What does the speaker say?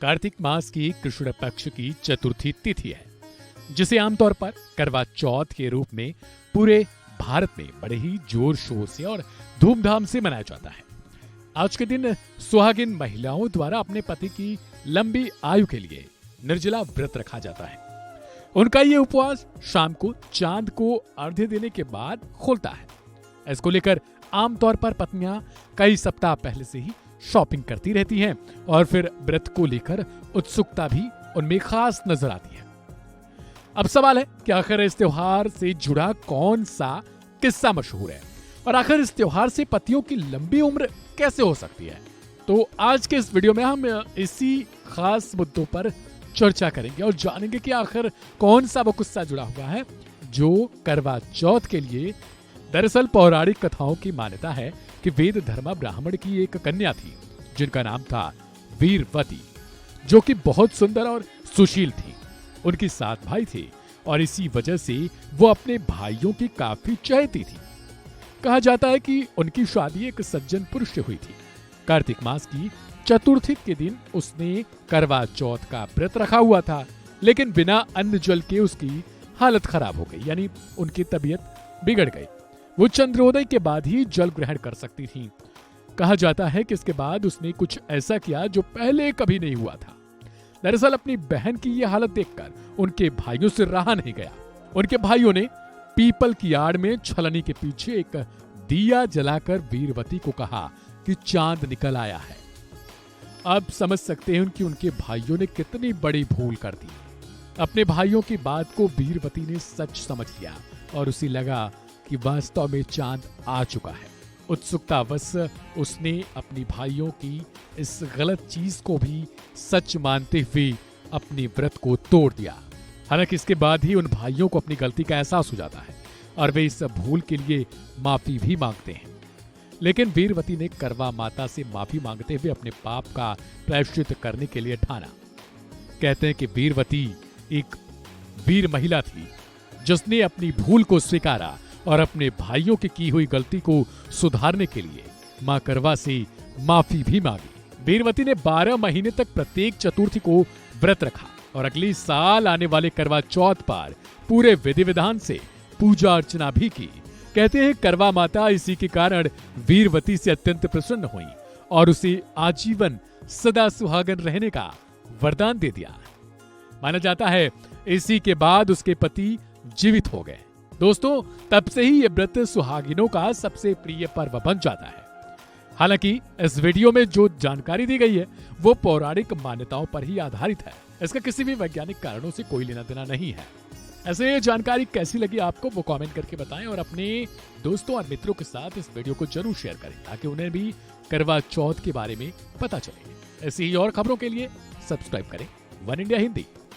कार्तिक मास की कृष्ण पक्ष की चतुर्थी तिथि है, जिसे आमतौर पर करवा चौथ के रूप में पूरे भारत में बड़े ही जोर शोर से और धूमधाम से मनाया जाता है। आज के दिन सुहागिन महिलाओं द्वारा अपने पति की लंबी आयु के लिए निर्जला व्रत रखा जाता है। उनका ये उपवास शाम को चांद को अर्घ्य देने के बाद खुलता है। इसको लेकर आमतौर पर पत्नियां कई सप्ताह पहले से ही शॉपिंग करती रहती हैं और फिर व्रत को लेकर उत्सुकता भी उनमें खास नजर आती है। अब सवाल है कि आखिर इस त्योहार से जुड़ा कौन सा किस्सा मशहूर है और आखिर इस त्योहार से पतियों की लंबी उम्र कैसे हो सकती है। तो आज के इस वीडियो में हम इसी खास मुद्दों पर चर्चा करेंगे और जानेंगे कि आखिर कौन सा वो किस्सा जुड़ा हुआ है जो करवा चौथ के लिए। दरअसल पौराणिक कथाओं की मान्यता है कि वेद धर्मा ब्राह्मण की एक कन्या थी जिनका नाम था वीरवती, जो कि बहुत सुंदर और सुशील थी। उनके 7 भाई थे और इसी वजह से वो अपने भाइयों की काफी चहेती थी। कहा जाता है कि उनकी शादी एक सज्जन पुरुष से हुई थी। कार्तिक मास की चतुर्थी के दिन उसने करवा चौथ का व्रत रखा हुआ था, लेकिन बिना अन्न जल के उसकी हालत खराब हो गई, यानी उनकी तबीयत बिगड़ गई। वो चंद्रोदय के बाद ही जल ग्रहण कर सकती थी। कहा जाता है कि इसके बाद उसने कुछ ऐसा किया जो पहले कभी नहीं हुआ था। दरअसल अपनी बहन की यह हालत देखकर उनके भाइयों से रहा नहीं गया। उनके भाइयों ने पीपल की आड़ में छलनी के पीछे एक दिया जलाकर वीरवती को कहा कि चांद निकल आया है। अब समझ सकते हैं कि उनके भाइयों ने कितनी बड़ी भूल कर दी। अपने भाइयों की बात को वीरवती ने सच समझ लिया और उसे लगा कि वास्तव में चांद आ चुका है। उत्सुकतावश उसने अपनी भाइयों की इस गलत चीज को भी सच मानते हुए अपने व्रत को तोड़ दिया। हालांकि इसके बाद ही उन भाइयों को अपनी गलती का एहसास हो जाता है और वे इस भूल के लिए माफी भी मांगते हैं। लेकिन वीरवती ने करवा माता से माफी मांगते हुए अपने पाप का प्रायश्चित करने के लिए ठाना। कहते हैं कि वीरवती एक वीर महिला थी जिसने अपनी भूल को स्वीकारा और अपने भाइयों की हुई गलती को सुधारने के लिए मां करवा से माफी भी मांगी। वीरवती ने 12 महीने तक प्रत्येक चतुर्थी को व्रत रखा और अगले साल आने वाले करवा चौथ पर पूरे विधि विधान से पूजा अर्चना भी की। कहते हैं करवा माता इसी के कारण वीरवती से अत्यंत प्रसन्न हुई और उसे आजीवन सदा सुहागन रहने का वरदान दे दिया। माना जाता है इसी के बाद उसके पति जीवित हो गए। दोस्तों, तब से ही ये व्रत सुहागिनों का सबसे प्रिय पर्व बन जाता है। हालांकि इस वीडियो में जो जानकारी दी गई है वो पौराणिक मान्यताओं पर ही आधारित है। इसका किसी भी वैज्ञानिक कारणों से कोई लेना देना नहीं है। ऐसे ये जानकारी कैसी लगी आपको वो कमेंट करके बताएं और अपने दोस्तों और मित्रों के साथ इस वीडियो को जरूर शेयर करें ताकि उन्हें भी करवा चौथ के बारे में पता चले। ऐसी ही और खबरों के लिए सब्सक्राइब करें वन इंडिया हिंदी।